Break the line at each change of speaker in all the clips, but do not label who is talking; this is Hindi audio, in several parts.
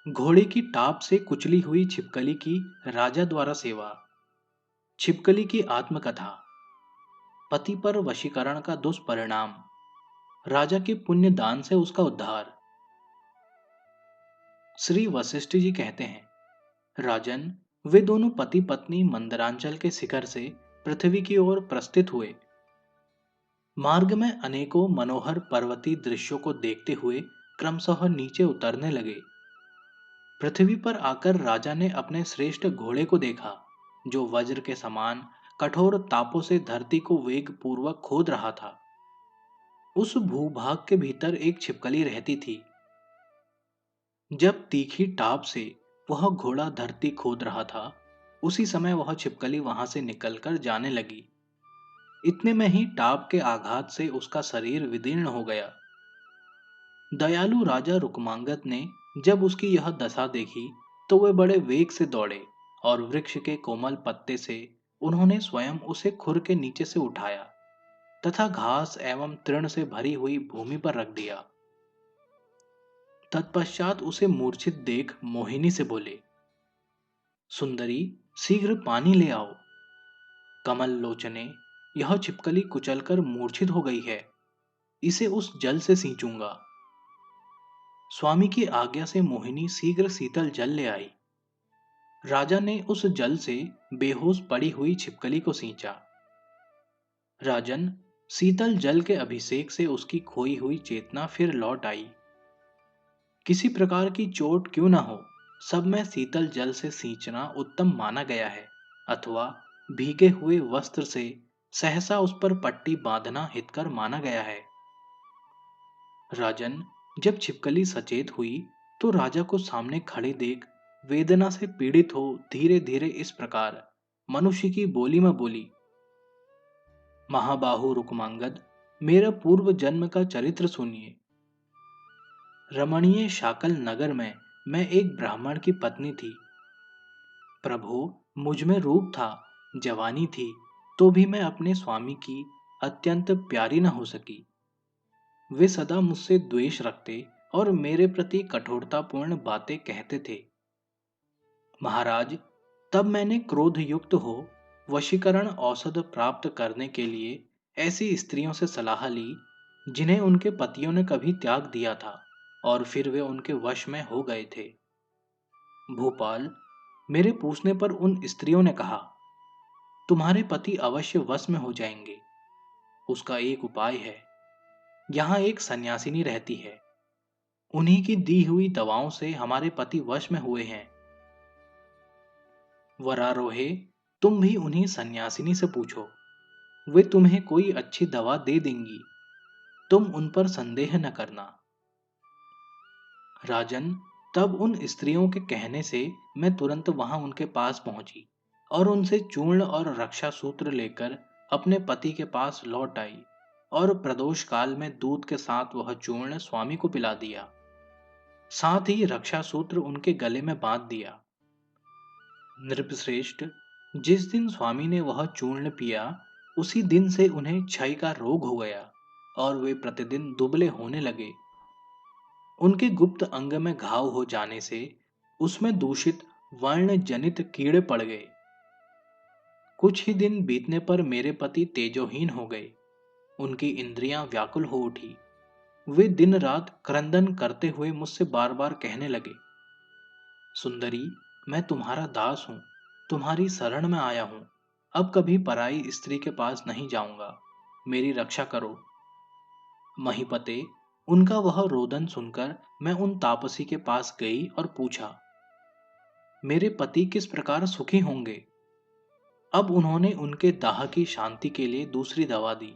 घोड़े की टाप से कुचली हुई छिपकली की राजा द्वारा सेवा। छिपकली की आत्मकथा। पति पर वशीकरण का दुष्परिणाम। राजा के पुण्य दान से उसका उद्धार। श्री वशिष्ठ जी कहते हैं, राजन, वे दोनों पति पत्नी मंदरांचल के शिखर से पृथ्वी की ओर प्रस्थित हुए। मार्ग में अनेकों मनोहर पर्वतीय दृश्यों को देखते हुए क्रमशः नीचे उतरने लगे। पृथ्वी पर आकर राजा ने अपने श्रेष्ठ घोड़े को देखा, जो वज्र के समान कठोर तापों से धरती को वेग पूर्वक खोद रहा था। उस भूभाग के भीतर एक छिपकली रहती थी। जब तीखी टाप से वह घोड़ा धरती खोद रहा था, उसी समय वह छिपकली वहां से निकलकर जाने लगी। इतने में ही टाप के आघात से उसका शरीर विदीर्ण हो गया। दयालु राजा रुक्मांगद ने जब उसकी यह दशा देखी, तो वे बड़े वेग से दौड़े और वृक्ष के कोमल पत्ते से उन्होंने स्वयं उसे खुर के नीचे से उठाया तथा घास एवं तृण से भरी हुई भूमि पर रख दिया। तत्पश्चात उसे मूर्छित देख मोहिनी से बोले, सुंदरी, शीघ्र पानी ले आओ। कमल लोचने, यह छिपकली कुचलकर मूर्छित हो गई है, इसे उस जल से सींचूंगा। स्वामी की आज्ञा से मोहिनी शीघ्र शीतल जल ले आई। राजा ने उस जल से बेहोश पड़ी हुई छिपकली को सींचा। राजन, शीतल जल के अभिषेक से उसकी खोई हुई चेतना फिर लौट आई। किसी प्रकार की चोट क्यों न हो, सब में शीतल जल से सींचना उत्तम माना गया है, अथवा भीगे हुए वस्त्र से सहसा उस पर पट्टी बांधना हितकर माना गया है। राजन, जब छिपकली सचेत हुई तो राजा को सामने खड़े देख वेदना से पीड़ित हो धीरे धीरे इस प्रकार मनुष्य की बोली में बोली, महाबाहु रुक्मांगद, मेरा पूर्व जन्म का चरित्र सुनिए। रमणीय शाकल नगर में मैं एक ब्राह्मण की पत्नी थी। प्रभु, मुझ में रूप था, जवानी थी, तो भी मैं अपने स्वामी की अत्यंत प्यारी न हो सकी। वे सदा मुझसे द्वेष रखते और मेरे प्रति कठोरतापूर्ण बातें कहते थे। महाराज, तब मैंने क्रोध युक्त हो वशीकरण औषध प्राप्त करने के लिए ऐसी स्त्रियों से सलाह ली, जिन्हें उनके पतियों ने कभी त्याग दिया था और फिर वे उनके वश में हो गए थे। भूपाल, मेरे पूछने पर उन स्त्रियों ने कहा, तुम्हारे पति अवश्य वश में हो जाएंगे। उसका एक उपाय है। यहाँ एक सन्यासिनी रहती है, उन्हीं की दी हुई दवाओं से हमारे पति वश में हुए हैं। वरारोहे, तुम भी उन्हीं सन्यासिनी से पूछो, वे तुम्हें कोई अच्छी दवा दे देंगी। तुम उन पर संदेह न करना। राजन, तब उन स्त्रियों के कहने से मैं तुरंत वहां उनके पास पहुंची और उनसे चूर्ण और रक्षा सूत्र लेकर अपने पति के पास लौट आई और प्रदोष काल में दूध के साथ वह चूर्ण स्वामी को पिला दिया। साथ ही रक्षा सूत्र उनके गले में बांध दिया। नृपश्रेष्ठ, जिस दिन स्वामी ने वह चूर्ण पिया, उसी दिन से उन्हें क्षय का रोग हो गया और वे प्रतिदिन दुबले होने लगे। उनके गुप्त अंग में घाव हो जाने से उसमें दूषित वर्ण जनित कीड़े पड़ गए। कुछ ही दिन बीतने पर मेरे पति तेजोहीन हो गए। उनकी इंद्रियां व्याकुल हो उठी। वे दिन रात क्रंदन करते हुए मुझसे बार बार कहने लगे, सुंदरी, मैं तुम्हारा दास हूं, तुम्हारी शरण में आया हूं। अब कभी पराई स्त्री के पास नहीं जाऊंगा, मेरी रक्षा करो। महीपते, उनका वह रोदन सुनकर मैं उन तापसी के पास गई और पूछा, मेरे पति किस प्रकार सुखी होंगे। अब उन्होंने उनके दाह की शांति के लिए दूसरी दवा दी।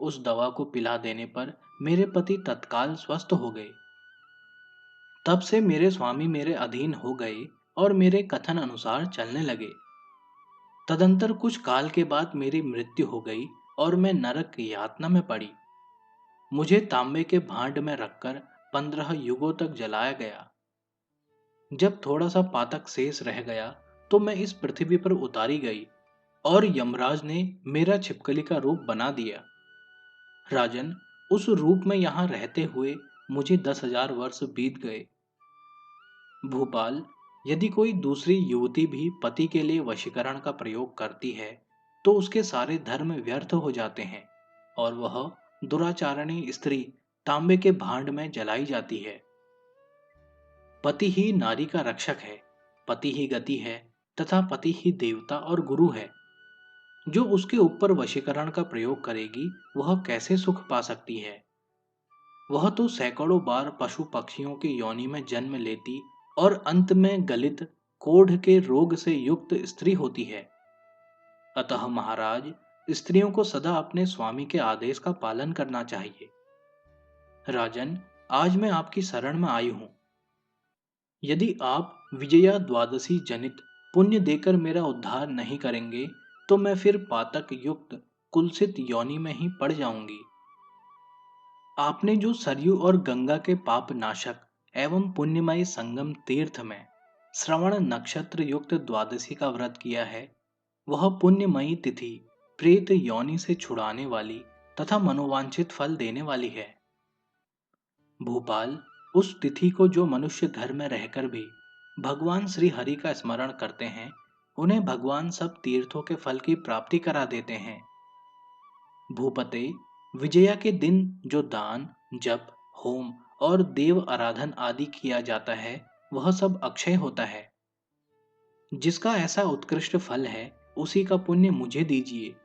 उस दवा को पिला देने पर मेरे पति तत्काल स्वस्थ हो गए। तब से मेरे स्वामी मेरे अधीन हो गए और मेरे कथन अनुसार चलने लगे। तदंतर कुछ काल के बाद मेरी मृत्यु हो गई और मैं नरक की यातना में पड़ी। मुझे तांबे के भांड में रखकर 15 युगों तक जलाया गया। जब थोड़ा सा पातक शेष रह गया तो मैं इस पृथ्वी पर उतारी गई और यमराज ने मेरा छिपकली का रूप बना दिया। राजन, उस रूप में यहाँ रहते हुए मुझे 10,000 वर्ष बीत गए। भूपाल, यदि कोई दूसरी युवती भी पति के लिए वशीकरण का प्रयोग करती है, तो उसके सारे धर्म व्यर्थ हो जाते हैं और वह दुराचारणी स्त्री तांबे के भांड में जलाई जाती है। पति ही नारी का रक्षक है, पति ही गति है तथा पति ही देवता और गुरु है। जो उसके ऊपर वशीकरण का प्रयोग करेगी, वह कैसे सुख पा सकती है? वह तो सैकड़ों बार पशु पक्षियों की योनि में जन्म लेती और अंत में गलित कोढ़ के रोग से युक्त स्त्री होती है। अतः महाराज, स्त्रियों को सदा अपने स्वामी के आदेश का पालन करना चाहिए। राजन, आज मैं आपकी शरण में आई हूं। यदि आप विजया द्वादशी जनित पुण्य देकर मेरा उद्धार नहीं करेंगे, तो मैं फिर पातक युक्त कुलसित योनि में ही पड़ जाऊंगी। आपने जो सरयू और गंगा के पाप नाशक एवं पुण्यमय संगम तीर्थ में श्रवण नक्षत्र युक्त द्वादशी का व्रत किया है, वह पुण्यमयी तिथि प्रेत योनि से छुड़ाने वाली तथा मनोवांछित फल देने वाली है। भूपाल, उस तिथि को जो मनुष्य घर में रहकर भी भगवान श्री हरि का स्मरण करते हैं, उन्हें भगवान सब तीर्थों के फल की प्राप्ति करा देते हैं। भूपते, विजया के दिन जो दान, जप, होम और देव आराधन आदि किया जाता है, वह सब अक्षय होता है। जिसका ऐसा उत्कृष्ट फल है, उसी का पुण्य मुझे दीजिए।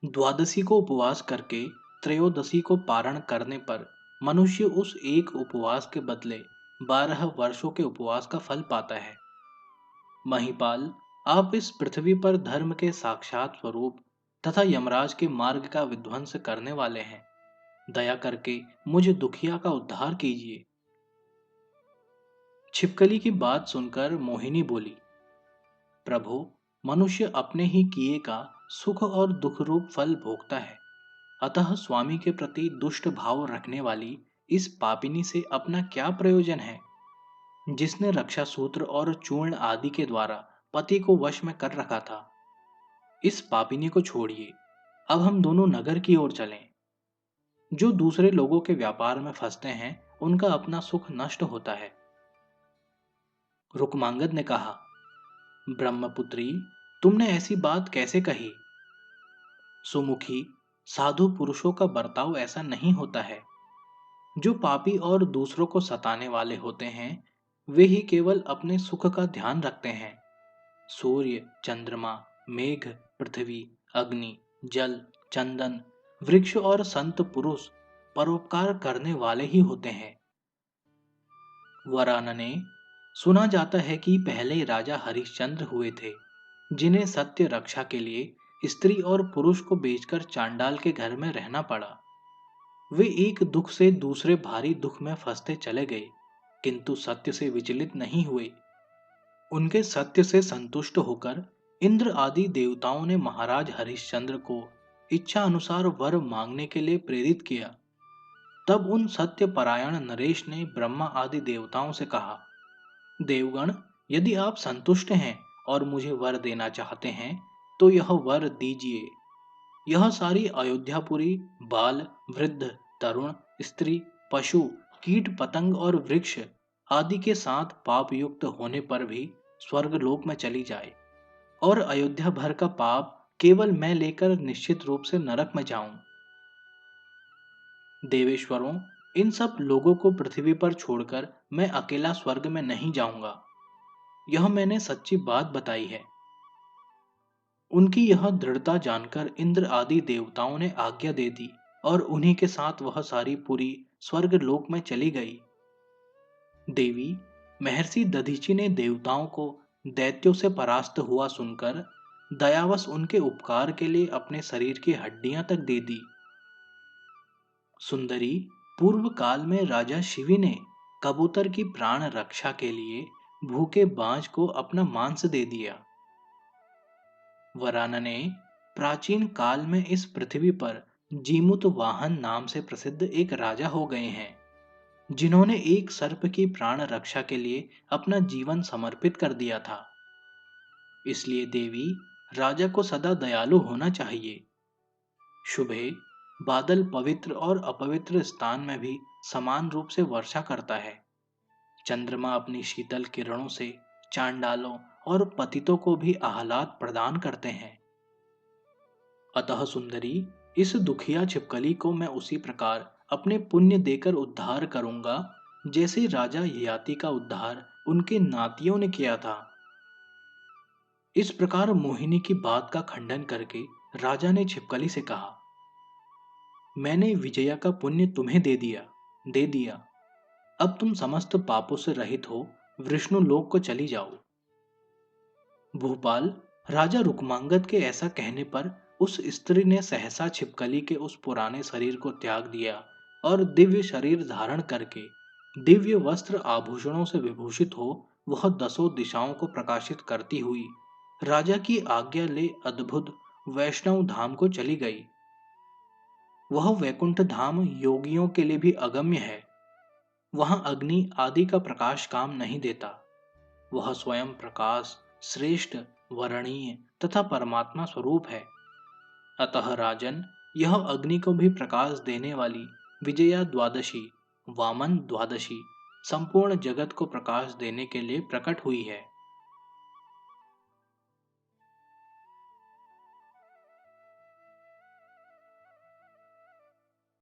द्वादशी को उपवास करके त्रयोदशी को पारण करने पर मनुष्य उस एक उपवास के बदले 12 वर्षों के उपवास का फल पाता है। महिपाल, आप इस पृथ्वी पर धर्म के साक्षात स्वरूप तथा यमराज के मार्ग का विध्वंस करने वाले हैं। दया करके मुझ दुखिया का उद्धार कीजिए। छिपकली की बात सुनकर मोहिनी बोली, प्रभु, मनुष्य अपने ही किए का सुख और दुख रूप फल भोगता है। अतः स्वामी के प्रति दुष्ट भाव रखने वाली इस पापिनी से अपना क्या प्रयोजन है, जिसने रक्षा सूत्र और चूर्ण आदि के द्वारा पति को वश में कर रखा था। इस पापिनी को छोड़िए, अब हम दोनों नगर की ओर चलें। जो दूसरे लोगों के व्यापार में फंसते हैं, उनका अपना सुख नष्ट होता है। रुक्मांगद ने कहा, ब्रह्मपुत्री, तुमने ऐसी बात कैसे कही? सुमुखी, साधु पुरुषों का बर्ताव ऐसा नहीं होता है। जो पापी और दूसरों को सताने वाले होते हैं, वे ही केवल अपने सुख का ध्यान रखते हैं। सूर्य, चंद्रमा, मेघ, पृथ्वी, अग्नि, जल, चंदन, वृक्ष और संत पुरुष परोपकार करने वाले ही होते हैं। वरानने, सुना जाता है कि पहले राजा हरिश्चंद्र हुए थे, जिन्हें सत्य रक्षा के लिए स्त्री और पुरुष को बेचकर चांडाल के घर में रहना पड़ा। वे एक दुख से दूसरे भारी दुख में फंसते चले गए, किंतु सत्य से विचलित नहीं हुए। उनके सत्य से संतुष्ट होकर इंद्र आदि देवताओं ने महाराज हरिश्चंद्र को इच्छा अनुसार वर मांगने के लिए प्रेरित किया। तब उन सत्य परायण नरेश ने ब्रह्मा आदि देवताओं से कहा, देवगण, यदि आप संतुष्ट हैं और मुझे वर देना चाहते हैं, तो यह वर दीजिए। यह सारी अयोध्यापुरी बाल, वृद्ध, तरुण, स्त्री, पशु, कीट पतंग और वृक्ष आदि के साथ पाप युक्त होने पर भी स्वर्गलोक में चली जाए और अयोध्या भर का पाप केवल मैं लेकर निश्चित रूप से नरक में जाऊं। देवेश्वरों, इन सब लोगों को पृथ्वी पर छोड़कर मैं अकेला स्वर्ग में नहीं जाऊंगा। यह मैंने सच्ची बात बताई है। उनकी यह दृढ़ता जानकर इंद्र आदि देवताओं ने आज्ञा दे दी और उन्हीं के साथ वह सारी पुरी स्वर्ग लोक में चली गई। देवी, महर्षि दधीचि ने देवताओं को दैत्यों से परास्त हुआ सुनकर दयावश उनके उपकार के लिए अपने शरीर की हड्डियां तक दे दी। सुंदरी, पूर्व काल में राजा शिवी ने कबूतर की प्राण रक्षा के लिए भूखे बाज को अपना मांस दे दिया। वरानने, प्राचीन काल में इस पृथ्वी पर जीमुत वाहन नाम से प्रसिद्ध एक राजा हो गए हैं, जिन्होंने एक सर्प की प्राण रक्षा के लिए अपना जीवन समर्पित कर दिया था। इसलिए देवी, राजा को सदा दयालु होना चाहिए। शुभे, बादल पवित्र और अपवित्र स्थान में भी समान रूप से वर्षा करता है, चंद्रमा अपनी शीतल किरणों से चांडालों और पतितों को भी आह्लाद प्रदान करते हैं। अतः सुंदरी, इस दुखिया छिपकली को मैं उसी प्रकार अपने पुण्य देकर उद्धार करूंगा जैसे राजा ययाति का उद्धार उनके नातियों ने किया था। इस प्रकार मोहिनी की बात का खंडन करके राजा ने छिपकली से कहा, मैंने विजया का पुण्य तुम्हें दे दिया। अब तुम समस्त पापों से रहित हो विष्णु लोक को चली जाओ। भूपाल, राजा रुक्मांगद के ऐसा कहने पर उस स्त्री ने सहसा छिपकली के उस पुराने शरीर को त्याग दिया और दिव्य शरीर धारण करके दिव्य वस्त्र आभूषणों से विभूषित हो वह दसों दिशाओं को प्रकाशित करती हुई राजा की आज्ञा ले अद्भुत वैष्णव धाम को चली गई। वह वैकुंठ धाम योगियों के लिए भी अगम्य है। वहां अग्नि आदि का प्रकाश काम नहीं देता। वह स्वयं प्रकाश, श्रेष्ठ, वरणीय तथा परमात्मा स्वरूप है। अतः राजन, यह अग्नि को भी प्रकाश देने वाली विजया द्वादशी, वामन द्वादशी, संपूर्ण जगत को प्रकाश देने के लिए प्रकट हुई है।